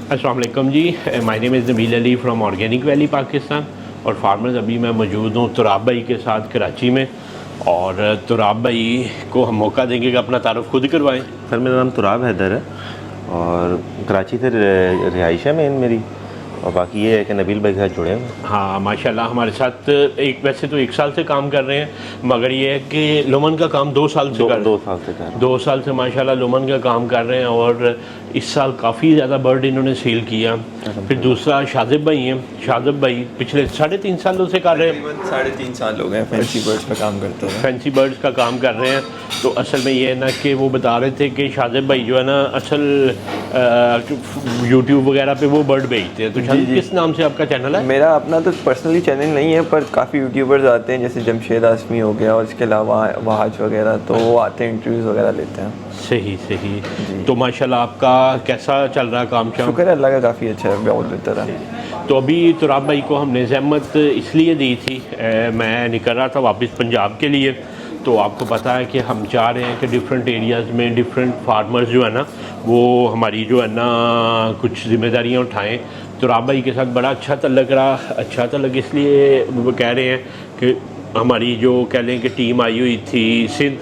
अस्सलाम वालेकुम जी, my name is Nabeel Ali from organic valley Pakistan. और फार्मर्स अभी मैं मौजूद हूँ तुराब भाई के साथ कराची में। और तुराब भाई को हम मौका देंगे कि अपना तारुफ खुद करवाएं। सर मेरा नाम तुराब हैदर है और कराची से रिहाइश है मेन मेरी, और बाकी ये है कि नबील भाई के साथ जुड़े हैं। हाँ माशाल्लाह, हमारे साथ वैसे तो 1 साल से काम कर रहे हैं, मगर ये है कि लुमन का काम 2 साल से कर 2 साल से कर 2 साल से माशाल्लाह लुमन का काम कर रहे हैं। और इस साल काफ़ी ज़्यादा बर्ड इन्होंने सेल किया। फिर दूसरा शाजिब भाई हैं। शाजिब भाई पिछले 3.5 सालों से कर रहे हैं, 3.5 साल हो गए फैंसी बर्ड्स का काम करते हैं। फैंसी बर्ड्स का काम कर रहे हैं। तो असल में ये है ना कि वो बता रहे थे कि शाजिब भाई जो है ना असल यूट्यूब वगैरह पे वो बर्ड बेचते हैं। तो शाजिब किस नाम से आपका चैनल है? मेरा अपना तो पर्सनली चैनल नहीं है, पर काफ़ी यूट्यूबर्स आते हैं, जैसे जमशेद आसमी हो गया और इसके अलावा वहाज वगैरह, तो वो आते हैं, इंटरव्यूज़ वगैरह लेते हैं। सही सही। तो माशाल्लाह आपका कैसा चल रहा है काम शाम? शुक्र है अल्लाह का, काफ़ी अच्छा है, बहुत बेहतर है। तो अभी तुराब भाई को हमने ज़हमत इसलिए दी थी, मैं निकल रहा था वापस पंजाब के लिए। तो आपको पता है कि हम चाह रहे हैं कि डिफरेंट एरियाज़ में डिफरेंट फार्मर्स जो है ना वो हमारी जो है ना कुछ ज़िम्मेदारियाँ उठाएँ। तुराब भाई के साथ बड़ा अच्छा तल्लक रहा। अच्छा तल्लक इसलिए वो कह रहे हैं कि हमारी जो कह लें कि टीम आई हुई थी सिंध,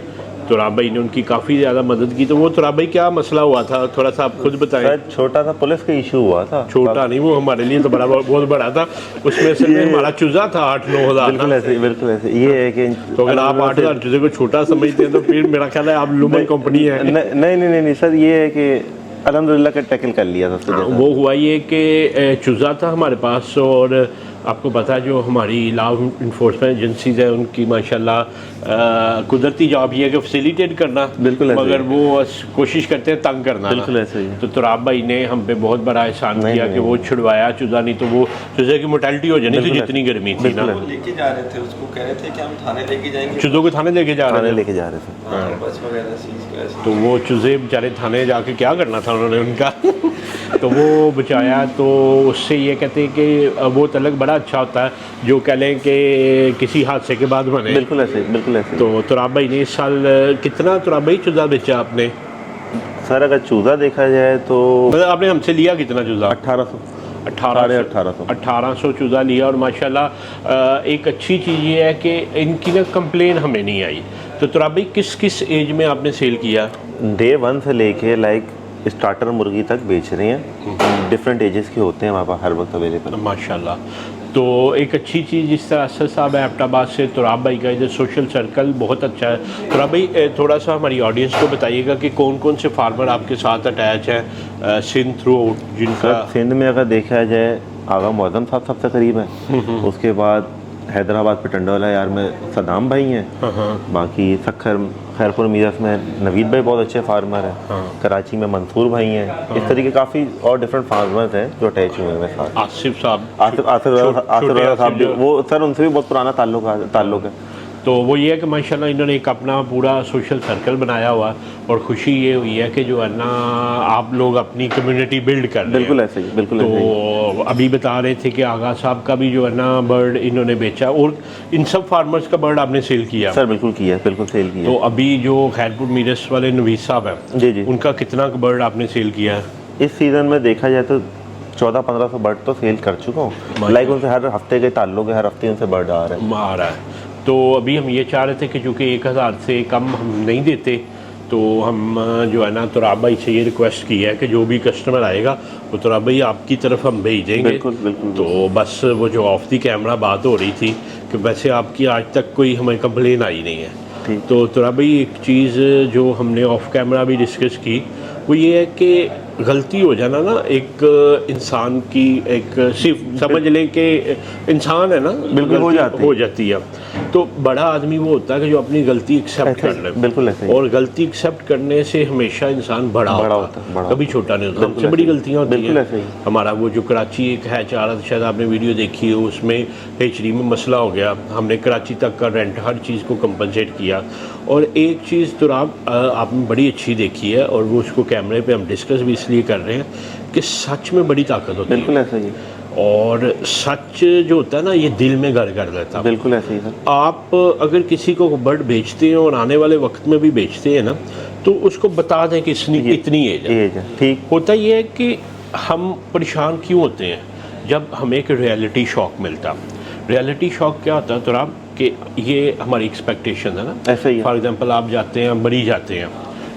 तुराब भाई ने उनकी काफ़ी ज़्यादा मदद की। तो वो तुराब भाई क्या मसला हुआ था, थोड़ा सा आप खुद बताएं। शायद छोटा सा पुलिस का इशू हुआ था। छोटा नहीं, वो हमारे लिए तो बड़ा बहुत बड़ा था। उसमें से हमारा चूजा था 8-9 हज़ार। बिल्कुल ऐसे ये है कि तो अगर आप 8,000 चूजे को छोटा समझते हैं तो फिर मेरा ख्याल है आप लुमन कंपनी है। नहीं सर, ये है कि अल्हम्दुलिल्लाह का टैकल कर लिया था। वो हुआ ये कि चूजा था हमारे पास, और आपको पता है जो हमारी लॉ इन्फोर्समेंट एजेंसीज है उनकी माशाल्लाह कुदरती जॉब ये है कि फैसिलिटेट करना, बिल्कुल मगर वो कोशिश करते हैं तंग करना। बिल्कुल ऐसे ही। तो तुराब भाई ने हम पे बहुत बड़ा एहसान किया कि वो छुड़वाया चूजा, नहीं तो वो चूजे की मोर्टेलिटी हो जानी थी जितनी गर्मी थी ना। लेके जा रहे थे उसको, कह रहे थे कि हम थाने लेके जाएंगे, चूजों को थाने लेके जा रहे थे। बस वगैरह चीज़। तो वो चूजे बेचारे थाने जाके क्या करना था उन्होंने उनका तो वो बचाया। तो उससे ये कहते हैं कि वो तलक बड़ा अच्छा होता है जो कह लें कि किसी हादसे के बाद बने। बिल्कुल ऐसे। तो तुराब भाई ने इस साल कितना तुराब भाई चूजा बेचा आपने? सर अगर चूजा देखा जाए तो मतलब आपने हमसे लिया कितना चूजा? 1800 चूज़ा लिया। और माशाल्लाह एक अच्छी चीज़ ये है कि इनकी ना कंप्लेन हमें नहीं आई। तो तुराब भाई किस एज में आपने सेल किया? Day 1 से लेके स्टार्टर मुर्गी तक बेच रहे हैं। डिफरेंट एजेस के होते हैं वहाँ पर हर वक्त अवेलेबल माशाल्लाह। तो एक अच्छी चीज़ जिस तरह असद साहब है एबटाबाद से, तुराब भाई का इधर सोशल सर्कल बहुत अच्छा है। तुराब भाई थोड़ा सा हमारी ऑडियंस को बताइएगा कि कौन कौन से फार्मर आपके साथ अटैच हैं सिंध थ्रू आउट जिनका? सिंध में अगर देखा जाए आगा मौज़म साहब सबसे करीब है। उसके बाद हैदराबाद पे टंडोला यार में सदाम भाई हैं। बाकी सखर खैरपुर मीरस में नवीद भाई बहुत अच्छे फार्मर हैं। कराची में मंसूर भाई हैं। इस तरीके काफ़ी और डिफरेंट फार्मर्स हैं जो अटैच हुए हैं साथ। आसिफ साहब, आसिफ साहब वो सर उनसे भी बहुत पुराना ताल्लुक है। तो वो ये है कि माशाल्लाह इन्होंने एक अपना पूरा सोशल सर्कल बनाया हुआ। और ख़ुशी ये हुई है कि जो है ना आप लोग अपनी कम्युनिटी बिल्ड कर रहे हैं। बिल्कुल ऐसे ही, बिल्कुल ऐसे ही। तो अभी बता रहे थे कि आगा साहब का भी जो है ना बर्ड इन्होंने बेचा, और इन सब फार्मर्स का बर्ड आपने सेल किया? सर बिल्कुल किया, बिल्कुल सेल किया। तो अभी जो खैरपुर मीरस वाले नवीद साहब हैं जी उनका कितना बर्ड आपने सेल किया? इस सीज़न में देखा जाए तो 1400-1500 बर्ड तो सेल कर चुका हूँ। लाइक उनसे हर हफ्ते के ताल्लुक है, हर हफ्ते उनसे बर्ड आ रहा है। तो अभी हम ये चाह रहे थे कि चूँकि 1000 से कम हम नहीं देते, तो हम जो है ना तुराब भाई से ये रिक्वेस्ट की है कि जो भी कस्टमर आएगा वो तुराब भाई आपकी तरफ हम भेज देंगे। बिल्कुल। तो बस वो जो ऑफ दी कैमरा बात हो रही थी कि वैसे आपकी आज तक कोई हमें कंप्लेन आई नहीं है। तो तुराब भाई एक चीज़ जो हमने ऑफ कैमरा भी डिस्कस की वो ये है कि गलती हो जाना ना एक इंसान की, एक सिर्फ समझ लें कि इंसान है ना, बिल्कुल हो जाती है। तो बड़ा आदमी वो होता है कि जो अपनी गलती एक्सेप्ट कर ले। बिल्कुल ऐसे ही। और गलती एक्सेप्ट करने से हमेशा इंसान बड़ा होता है, कभी छोटा नहीं होता। सबसे बड़ी गलतियाँ होती हैं। हमारा वो जो कराची एक है चार, शायद आपने वीडियो देखी हो, उसमें HD में मसला हो गया, हमने कराची तक का रेंट हर चीज़ को कंपनसेट किया। और एक चीज़ तो आपने बड़ी अच्छी देखी है, और वो उसको कैमरे पे हम डिस्कस भी इसलिए कर रहे हैं कि सच में बड़ी ताकत होती है। बिल्कुल ऐसा ही। और सच जो होता है ना ये दिल में घर कर लेता है। बिल्कुल ऐसे ही सर। आप अगर किसी को बर्ड बेचते हैं और आने वाले वक्त में भी बेचते हैं ना, तो उसको बता दें कि इसकी इतनी एज है। ठीक होता ये है कि हम परेशान क्यों होते हैं जब हमें एक रियलिटी शॉक मिलता। रियलिटी शॉक क्या होता है तो आप कि ये हमारी एक्सपेक्टेशन है ना। ऐसा ही है। फॉर एग्जांपल आप जाते हैं, मरी जाते हैं,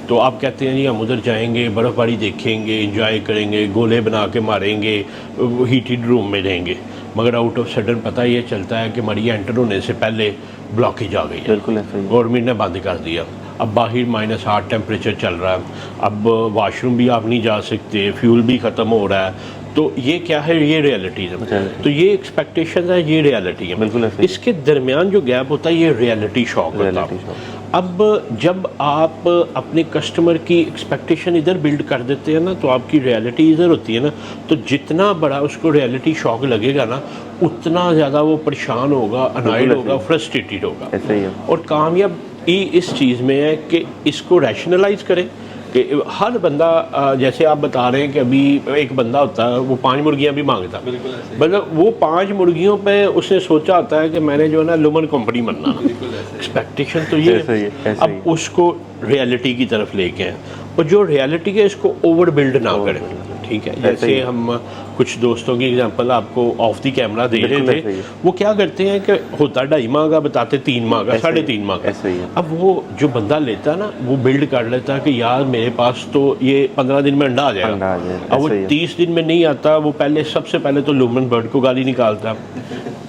तो आप कहते हैं जी हम उधर जाएंगे, बर्फ़बारी देखेंगे, एंजॉय करेंगे, गोले बना के मारेंगे, हीटेड रूम में रहेंगे, मगर आउट ऑफ सडन पता ये चलता है कि मरी एंटर होने से पहले ब्लॉकेज आ गई है। बिल्कुल ऐसा ही है। गवर्नमेंट ने बंद कर दिया। अब बाहर -8 टेम्परेचर चल रहा है, अब वाशरूम भी आप नहीं जा सकते, फ्यूल भी ख़त्म हो रहा है। तो ये क्या है, ये रियलिटी है। तो ये एक्सपेक्टेशन है, ये रियलिटी है। बिल्कुल ऐसा ही। इसके दरमियान जो गैप होता है ये रियलिटी शॉक होता रियलिटी है। शॉक। अब जब आप अपने कस्टमर की एक्सपेक्टेशन इधर बिल्ड कर देते हैं ना, तो आपकी रियलिटी इधर होती है ना, तो जितना बड़ा उसको रियलिटी शॉक लगेगा ना, उतना ज़्यादा वो परेशान होगा, अनाइड होगा, फ्रस्ट्रेटेड होगा। ऐसा ही है। और कामयाब इस चीज़ में है कि इसको रैशनलाइज करें कि हर बंदा जैसे आप बता रहे हैं कि अभी एक बंदा होता है वो 5 मुर्गियां भी मांगता है, मतलब वो 5 मुर्गियों पे उसने सोचा होता है कि मैंने जो है ना लुमन कंपनी बनना। एक्सपेक्टेशन तो ये ऐसा ही है, ऐसा ही अब उसको रियलिटी की तरफ लेके आए, और जो रियलिटी है इसको ओवर बिल्ड ना करें। ठीक है, जैसे हम कुछ दोस्तों की एग्जांपल आपको ऑफ दी कैमरा दे रहे बिल्कुल ऐसा ही थे, है। वो क्या करते हैं कि होता 2.5 माह का, बताते 3 माह का, ऐसा ही- 3.5 माह का। ऐसा ही है। अब वो जो बंदा लेता है ना, वो बिल्ड कर लेता है कि यार मेरे पास तो ये 15 दिन में अंडा आ अंडा आ जाएगा। जाएगा, अब वो ऐसा ही है। 30 दिन में नहीं आता, वो पहले सबसे पहले तो लुमन बर्ड को गाली निकालता,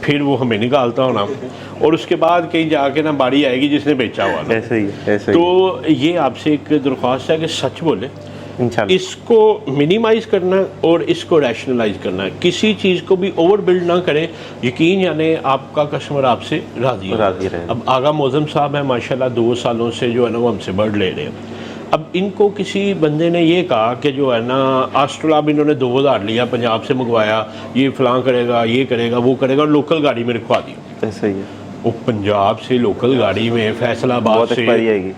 फिर वो हमें निकालता होना, और उसके बाद कहीं जाके ना बारी आएगी जिसने बेचा हुआ ना। ऐसे ही है, ऐसे ही तो ये आपसे एक दरख्वास्त है कि सच बोले, इंशाल्लाह। इसको मिनिमाइज करना और इसको रैशनलाइज करना है। किसी चीज़ को भी ओवर बिल्ड ना करें, यकीन जाने आपका कस्टमर आपसे राजी राजी रहे। अब आगा मौज़म साहब हैं माशाल्लाह, 2 सालों से जो है ना वो हमसे बर्ड ले रहे हैं। अब इनको किसी बंदे ने ये कहा कि जो है ना आस्ट्रेलिया में इन्होंने 2000 लिया, पंजाब से मंगवाया, ये फलां करेगा, ये करेगा, वो करेगा, और लोकल गाड़ी में रखवा दी। ऐसा ही है। वो पंजाब से लोकल गाड़ी में फैसलाबाद बहुत से एक्सपायरी आएगी।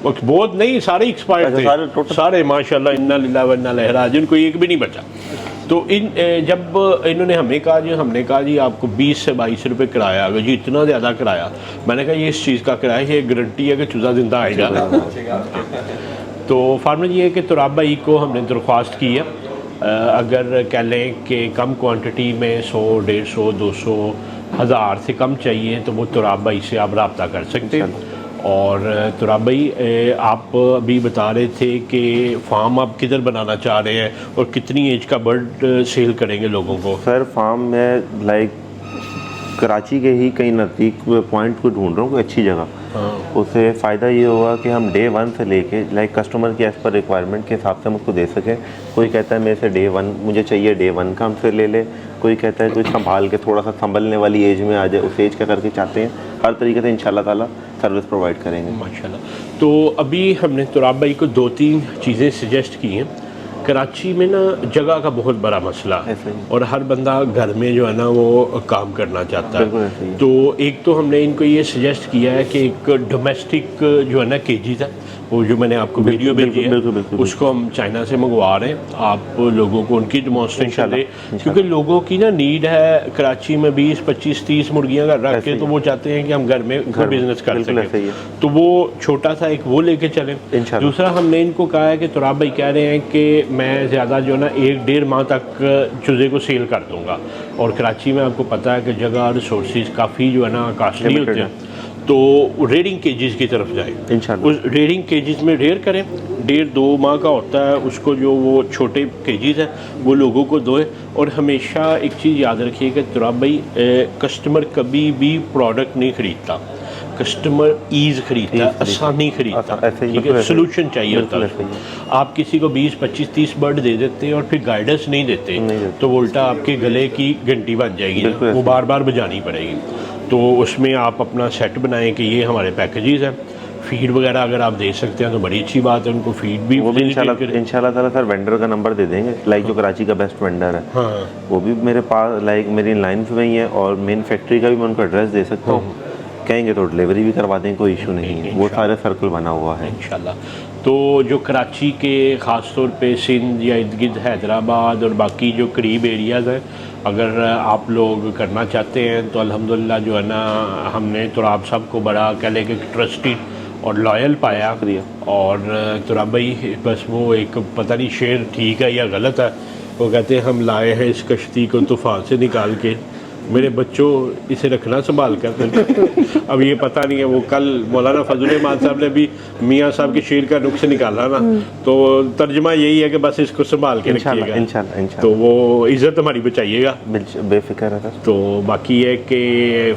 बहुत नहीं, सारे एक्सपायर्ड अच्छा, थे सारे total? सारे माशाल्लाह, इन्ना लिल्लाह व इन्ना इलैहि राजिऊन, कोई एक भी नहीं बचा। तो जब इन्होंने हमें कहा जी, हमने कहा जी आपको 20 से 22 रुपये किराया आएगा जी, इतना ज़्यादा किराया। मैंने कहा ये इस चीज़ का किराया, ये गारंटी है कि चूज़ा जिंदा आएगा। तो फार्मर ये है कि तुराब भाई को हमने दरख्वास्त की है, अगर कह लें कि कम क्वांटिटी में 100, 150, 200, 1000 से कम चाहिए तो वो तुराब भाई से आप रब्ता कर सकते हैं। और तुराब भाई आप अभी बता रहे थे कि फार्म आप किधर बनाना चाह रहे हैं और कितनी एज का बर्ड सेल करेंगे लोगों को? सर फार्म में लाइक कराची के ही कहीं नज़दीक पॉइंट को ढूंढ रहा हूँ, कोई अच्छी जगह। उससे फ़ायदा ये होगा कि हम डे 1 से लेके लाइक कस्टमर की एज़ पर रिक्वायरमेंट के हिसाब से हम उसको दे सकें। कोई कहता है मेरे से डे 1 मुझे चाहिए, डे 1 का हमसे ले ले। कोई कहता है कोई संभाल के थोड़ा सा संभलने वाली एज में आ जाए, उस एज का करके चाहते हैं। हर तरीके से इंशाल्लाह ताला सर्विस प्रोवाइड करेंगे माशाल्लाह। तो अभी हमने तुराब भाई को 2-3 चीज़ें सजेस्ट की हैं। कराची में ना जगह का बहुत बड़ा मसला है, ऐसे ही। और हर बंदा घर में जो है ना वो काम करना चाहता बिल्कुल ऐसे ही है। है। तो एक तो हमने इनको ये सजेस्ट किया है कि एक डोमेस्टिक जो है ना केजीज है, वो जो मैंने आपको वीडियो भेजी है, बिल्कुल, बिल्कुल। उसको हम चाइना से मंगवा रहे हैं। आप लोगों को उनकी डेमोन्स्ट्रेशन इंशाल्लाह, दें, क्योंकि लोगों की ना नीड है कराची में 20, 25, 30 मुर्गियाँ रख ऐसे के, ही तो वो चाहते हैं कि हम घर में कोई बिजनेस कर बिल्कुल ऐसे ही सकें। है। तो वो छोटा सा एक वो लेके चलें। इंशाल्लाह। दूसरा हमने इनको कहा है कि तुराब भाई कह रहे हैं कि मैं ज़्यादा जो है ना 1-1.5 माह तक चूज़े को सेल कर दूंगा, और कराची में आपको पता है कि जगह रिसोर्सेज काफ़ी जो है ना कास्टली Limited होते हैं। तो रेडिंग केजेस की तरफ जाए, इंशाल्लाह। उस रेडिंग केजेस में रेयर करें। 1.5-2 माह का होता है, उसको जो वो छोटे केजेस हैं वो लोगों को दोए। और हमेशा एक चीज़ याद रखिए कि तुराब भाई कस्टमर कभी भी प्रोडक्ट नहीं खरीदता, कस्टमर ईज़ खरीदता है, आसानी खरीदता है। ऐसे ही, ठीक बिल्कुल है, ऐसे ही। सोल्यूशन चाहिए होता बिल्कुल है। ऐसे ही। आप किसी को 20, 25, 30 बर्ड दे देते हैं और फिर गाइडेंस नहीं देते, नहीं देते। तो वो उल्टा आपके गले की घंटी बन जाएगी ना, बिल्कुल वो ऐसे। बार बार बजानी पड़ेगी। तो उसमें आप अपना सेट बनाएं कि ये हमारे पैकेजेस हैं। फीड वगैरह अगर आप दे सकते हैं तो बड़ी अच्छी बात है, उनको फीड भी वो भी facilitate करें। इंशाल्लाह ताला सर वेंडर का नंबर दे देंगे, लाइक जो कराची का बेस्ट वेंडर है हाँ वो भी मेरे पास लाइक मेरी लाइन पे ही है, और मेन फैक्ट्री का भी मैं उनको एड्रेस दे सकता हूँ। कहेंगे तो डिलीवरी भी करवा देंगे, कोई इशू नहीं है। वो सारे सर्कल बना हुआ है इंशाल्लाह। तो जो कराची के ख़ास तौर पे सिंध या इर्द गिर्द हैदराबाद और बाकी जो करीब एरियाज़ हैं, अगर आप लोग करना चाहते हैं तो अल्हम्दुलिल्लाह जो है ना हमने तुराब साहब को बड़ा कह लें कि ट्रस्टेड और लॉयल पाया। शुक्रिया। और तुराब भाई बस वो एक पता नहीं शेर ठीक है या गलत है वो कहते हैं हम लाए हैं इस कश्ती को तूफान से निकाल के, मेरे बच्चों इसे रखना संभाल कर। अब ये पता नहीं है, वो कल मौलाना फजल रहमान साहब ने भी मियाँ साहब के शेर का नुक्स निकाला ना, तो तर्जमा यही है कि बस इसको संभाल के रखिएगा, इंशाल्लाह तो वो इज़्ज़त हमारी बचाइएगा। बेफिक्र है सर। तो बाकी ये कि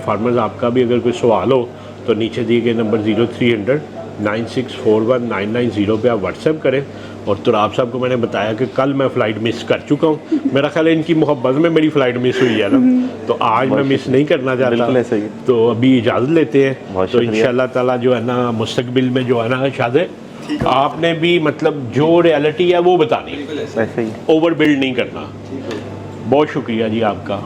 फार्मर्स आपका भी अगर कोई सवाल हो तो नीचे दिए गए नंबर 0300 9641 पे आप व्हाट्सएप करें। और तुराब साहब को मैंने बताया कि कल मैं फ़्लाइट मिस कर चुका हूँ, मेरा ख्याल है इनकी मोहब्बत में मेरी फ़्लाइट मिस हुई है ना, तो आज मैं मिस नहीं करना चाहता, तो अभी इजाज़त लेते हैं। तो इंशाल्लाह ताला जो है ना मुस्तकबिल में जो है ना शायद आपने भी मतलब जो रियलिटी है वो बतानी, ऐसे ही ओवर बिल्ड नहीं करना। बहुत शुक्रिया जी आपका।